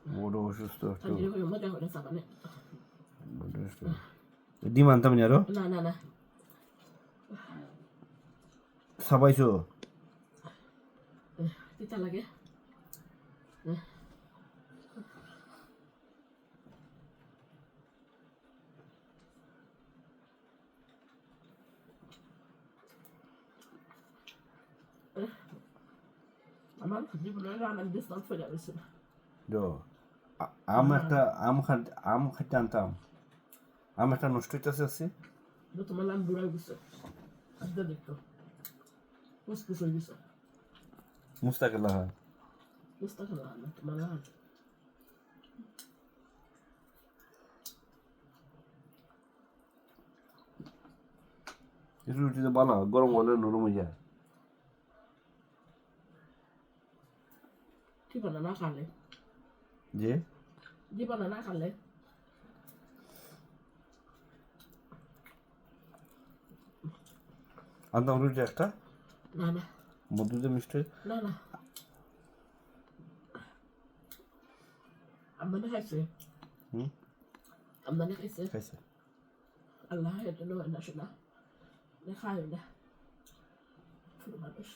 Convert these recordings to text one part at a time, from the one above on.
বড় অসুস্থ একটু আজকে হয়ে মজা করে সাবানে বড় অসুস্থ ডিম আনতাম না আরো না না না সাবাইছো তিতা লাগে আমার জীবনের রান্নার ডিস্টেন্স হয়ে যাবে দো আম খাইতে আনতাম আম একটা নষ্ট হইতেছে আছে তোমার লাম বুড়া গেছে আজকে দেখতো ফুসফুস হয়ে গেছে মুস্তাকিল্লাহ হয় মুস্তাকিল না তোমার লাম রুটিতে বানাও গরম হলে নরম হয়ে যায় জীবনে না খালে যে জীবনে না খালে আনতাম রুটি একটা না না মধুতে মিষ্টি না না আমদানি খাইছে আমদানি খাইছে খাইছে আল্লাহ এটা নয় না শোনা দেখায় না শুধু মানুষ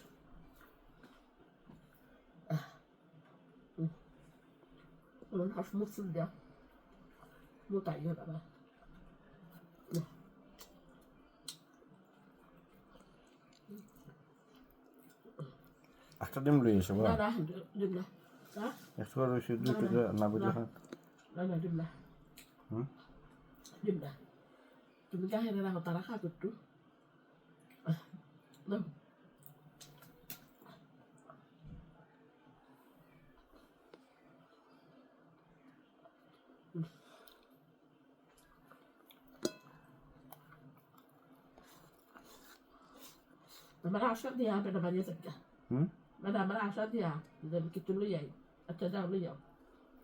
Onun haş mutsuz ya. Mutluyum ama. একটা ডিম লই এসো না না ডিম না হ্যাঁ একটু আর ওই দুই টাকা না বুঝে না না ডিম না ডিম না তুমি কাহে রাখো তারা খা একটু না Mana asal dia pada banyak sekali. Mana asal dia dan kita lu ya, atau dah lu ya.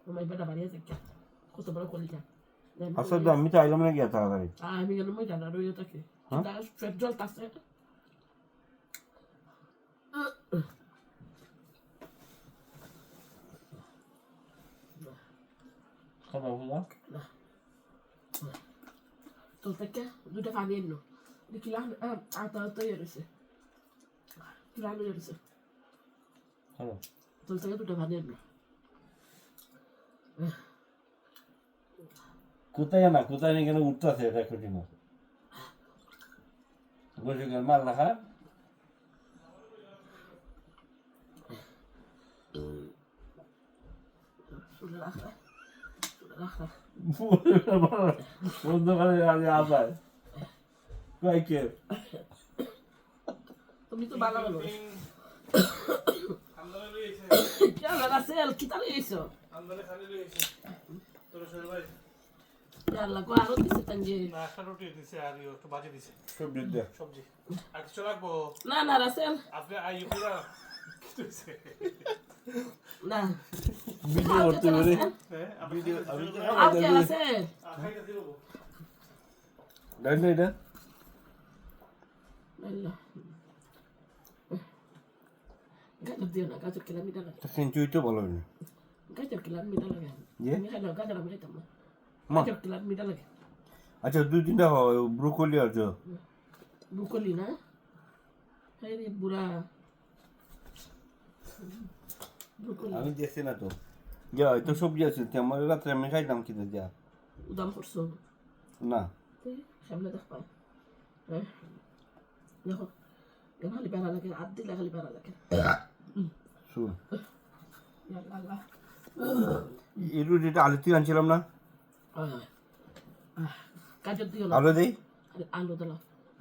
Rumah pada banyak sekali. Kau seberapa kali ya? আসলে তো আমি চাইলাম না গিয়া তাড়াতাড়ি আমি গেলাম ওই জানার ওই থাকে সেটা স্ট্রেট জল আছে খাবার হলো তো থেকে দুটো পানি এলো দেখিলাম আটা তো এসেছে কিলানো এসেছে হ্যালো তো থেকে দুটো পানি এলো কোথায় না কোথায় নিয়ে কেন উঠতেছে এটা একটু দিন বসে গেল মাল রাখা বন্ধ করে আবার কয় কে তুমি তো ভালো ভালো কেন রাসেল কি তালে এসো আমদানি খালি লইছে তোর শরীর ভাই ইয়াল্লা গো আরো দিছে তানজি না একটা রুটি দিছে আর একটু ভাজি দিছে সবজি দে সবজি আর কিছু লাগবো না না রাসেল আপনি আইয়ো পুরা কি হইছে না ভিডিও করতে পারে হ্যাঁ ভিডিও আমি আজকে রাসেল খাইতে দিব ডাইলে এটা আল্লাহ গাজর দিও না গাজর খেলে মিঠা লাগে সেঞ্চুরি তো ভালো না গাজর খেলে মিঠা লাগে আমি খাইলে গাজর আমি খাইতাম না গাজর খেলে মিঠা লাগে আচ্ছা দুই তিনটা ব্রোকলি আর যো ব্রোকলি না হ্যাঁ রে বুড়া ব্রোকলি আমি দেখছি না তো যা তো সবজি আছে আমার রাত্রে আমি খাইতাম কিন্তু যা উদাম করছো না সামনে দেখ পাই হ্যাঁ দেখো খালি বেড়া লাগে হাত দিলে খালি বেড়া লাগে শুন আল্লাহ এই রুটিটা আলু তুই আনছিলাম না গাজর দিও না আলু দেই আলু দিল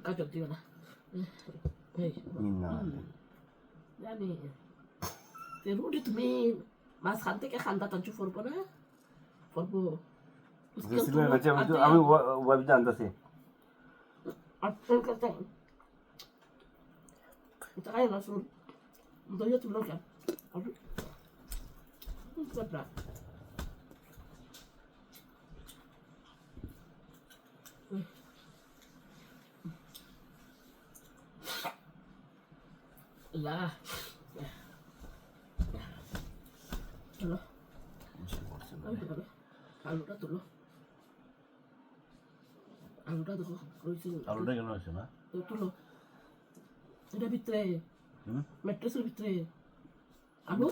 গাজর দিও না না জানি রুটি তুমি মাঝখান থেকে খান্দা টানছু ফরবো না ফরবো আমি ওয়াবি জানতেছি Trae la azul. Doy tu loca. Sopra. La. Hello. আলুটা তুলো আলুটা দেখো রয়েছে আলুটা কেন আছে না তুলো এটা ভিতরে হুম ম্যাট্রেসের ভিতরে আলু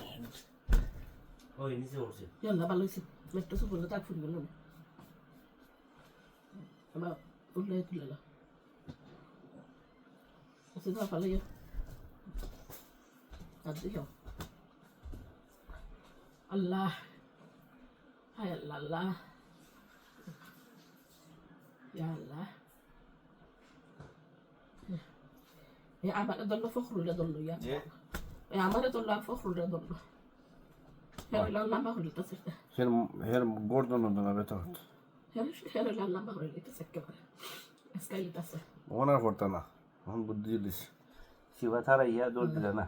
ওই নিচে উঠছে ইয়াল্লা ভালো হয়েছে ম্যাট্রেসের উপরে তাক ফুটে গেল আবার তুললে তুলে সেটা ভালো ইয়ে আর দিও আল্লাহ হায় আল্লাহ আল্লাহ ইয়া আল্লাহ يا عمر ضل فخر ولا ضل يا يا عمر ضل فخر ولا ضل هر لا لا ما هو اللي تسكت হের গর্দন না বেতর هر لا لا ما هو اللي تسكت اسكاي تسكت ওনার করতে না এখন বুদ্ধি দিলিস শিবা থারা ইয়া দৌড় দিলে না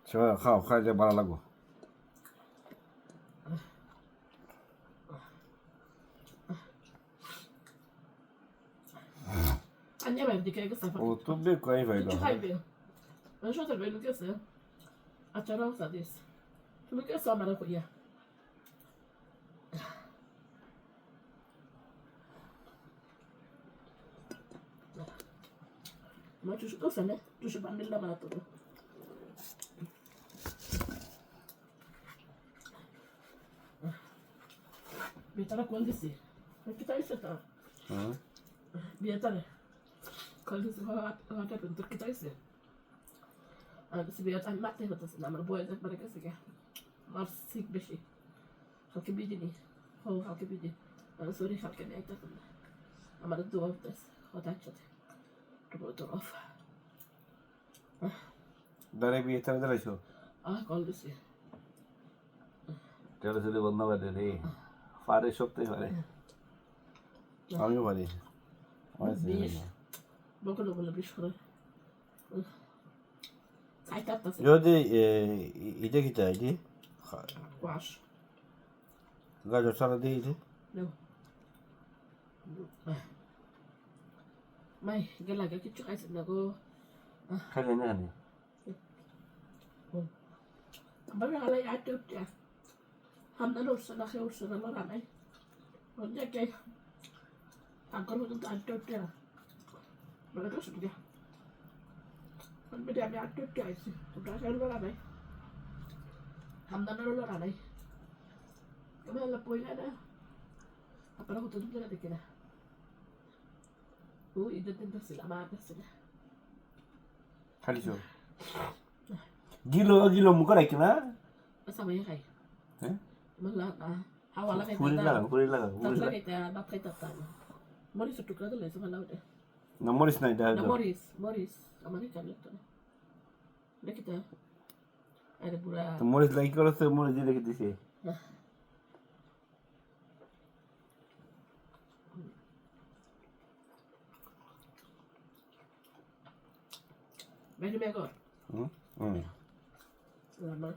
শিবা খাও খাইলে ভালো লাগবো أنا ما بدي كذا قصة ও তো বে কই ভাইলো شو خايبة أنا شو تبي لك قصة أترى وصديس شو لك قصة مرة كويا ما تشوف قصة نه تشوف عن الله ما تقول بيترى كويسة كيف تعيش হুম بيترى كويس هو بنتر كيف تعيش بس بيترى ما تعرف تسمع من بوي ذاك بركة سكة ما سيك بشي خلك بيجيني هو خلك بيجي أنا سوري خلك بيجي تفهم أما الدواء بس هو تعيش تبغى تروح দাঁড়ে বিয়ে তারা দাঁড়াইছো كويس তাহলে যদি বন্ধ করে রে পারে সত্যি পারে আমিও পারি بيش بقول ولا بيش خلاص ساعتها تصل যদি এটা কি চাই যে وعش গাজর সারা দিয়ে দিতে No. Mày, cái là cái chút ai xin là cô. খাইলে না নি Bác ra lấy ai trước kìa. Hầm đã đột sân là khi đột sân là nó làm ấy. Vẫn nhắc kìa. Thằng con mình ăn trước kìa. Mà nó đột sân kìa. Mình bây giờ ăn trước kìa. Chúng ta sẽ nó làm ấy. Hầm đã nó làm ấy. Cái này là bùi này đó. Apa aku tutup dia nanti kira. Itu tentu selama apa sih? খালিছো গিলো মুখ রাখি না Masa banyak kay? হ্যাঁ Malah hawala kay ফুরি লাগা ফুরি লাগা Tatla kay tayo, bak kay tatla. Morris tutuk na tuloy sa malaw eh. না Morris নাই Na Morris, American lang to. Nakita. Ay bura. তো মরিস লাইক করো তো মরিস দিয়ে রেখে দিছে Medyo mega. Hmm hmm Salamat.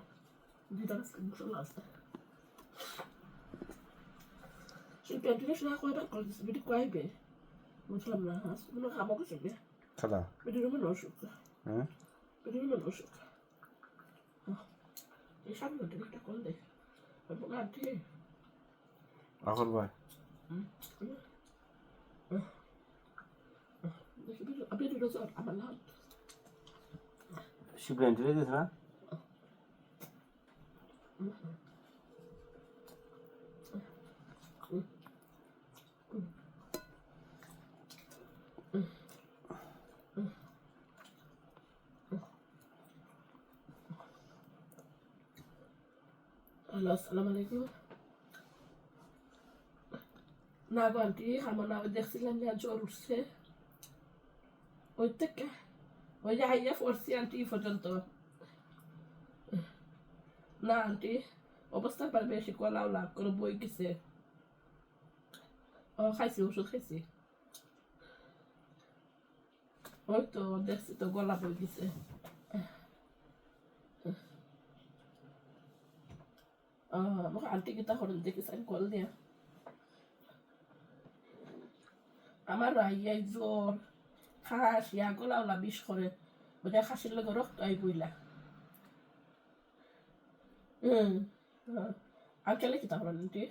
Hindi tayo sa gusto last. Siyempre, hindi siya ako na kalau disebut ko ay be. Muslim na has. Ano ka mo ko siya? খালা Pwede naman usok ka. হ্যাঁ Pwede naman usok ka. Sabi mo, direct ako hindi. Pag mga ante. আখর ভাই Abi dito sa amalan. শিবরান চলে গেছে না Halo, assalamualaikum. Nago anti, hama nago dexilan niya joruse. Oy teka. Oy ya forsi anti fojanto. Na anti, obasta para beshi ko la ko boy kise. Oh, খাইছি ওষুধ খাইছি ওই তো দেখছি তো গলা বই গেছে Maka anti kita horon dikis ang kol niya. Amar raya zor. খাস ইয়া গলা ওলা বিষ করে বোঝা খাসির লোক রক্ত আই বইলা আঙ্কেলে কি তাহলে আন্টি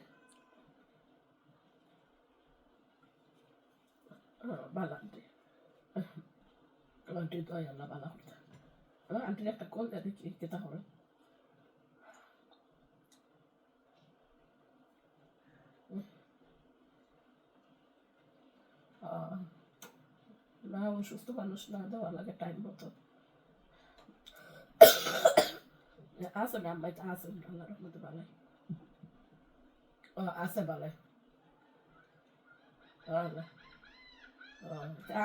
ভালো আন্টি আন্টি তো আল্লাহ ভালো করতে আন্টির একটা কল দেয় দেখি কে তাহলে না অসুস্থ মানুষ না দেওয়া লাগে টাইম মতো আছে না আম্মাই তো আছে আল্লাহ রহমতে ভালো আছে ভালো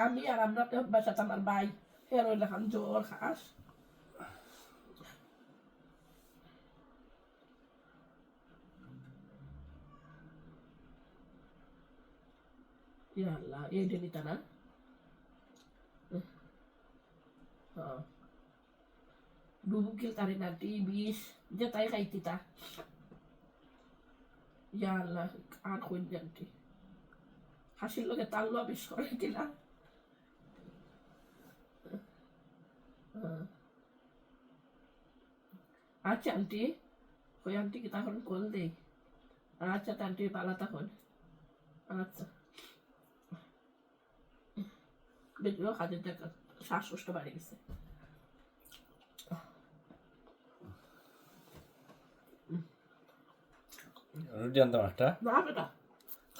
আমি আর আমরা তো বাসাতে আমার ভাই ফের ওই লেখান জোর খাস আল্লাহ এই ডেলিটা না ডুবুকিল তারি নাটি বিষ যে তাই খাইতি তা ইয়া আল্লাহ আর কই জানতি হাসির লোকে তার লোয়া বিষ করে কিনা আচ্ছা আন্টি ওই আন্টি কি তখন কল দেই আচ্ছা তা আন্টি পালা তখন আচ্ছা দেখলো কাজের দেখা শ্বাসকষ্ট বাড়ি গেছে রুটি আনতাম একটা না বেটা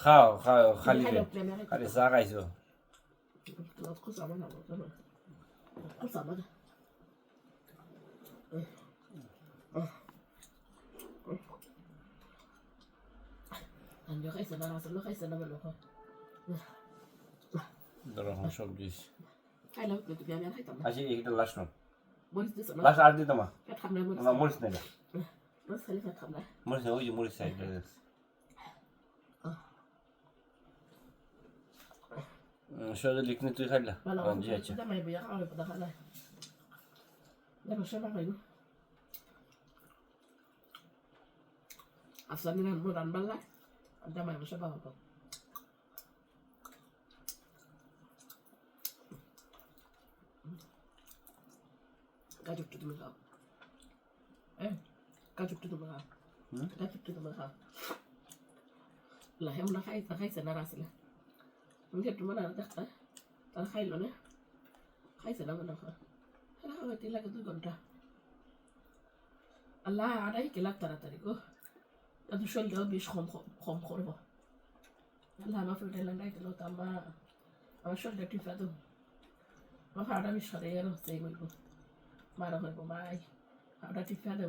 খাও খাও খালি খালি চা খাইছো রকম সবজি আচ্ছা এইটা লাস্ট নো লাস্ট আর দিতাম না মরিস না মরিস না ওই যে মরিস সাইড শরীরে লিখনি তুই খাইলা জি আচ্ছা Asal ni bulan bala, ada mai masa bawa kau. Kajuk tu mula. Kajuk tu mula. Kajuk tu mula. Lah yang nak khai sana rasanya. Mungkin tu mana ada tak? Tak khai lo ne. Khai sana mana kau? Kalau kau tidak tu gonda. Allah ada ikilah tara ko. Adu shoulder bish khom khorbo. Allah ma fi delan dai lo tamba. Ama shoulder ti fadu. Ma fada bish khare yaro sei golbo. Mara golbo mai. Fada ti fadu.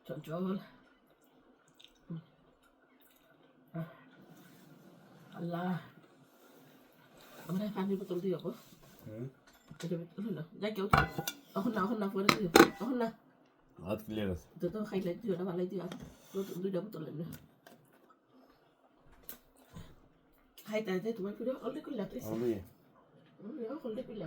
Control. Allah. Amra pani botol diyo ko. Itu betul lah. Jangan kau tu. Aku nak buat itu. Aku nak. হাত clear আছে Itu tu highlight dia, nama highlight dia. Lu dah betul lah. Highlight dia tu macam tu. All dia kuliah tu. আমি All dia kuliah.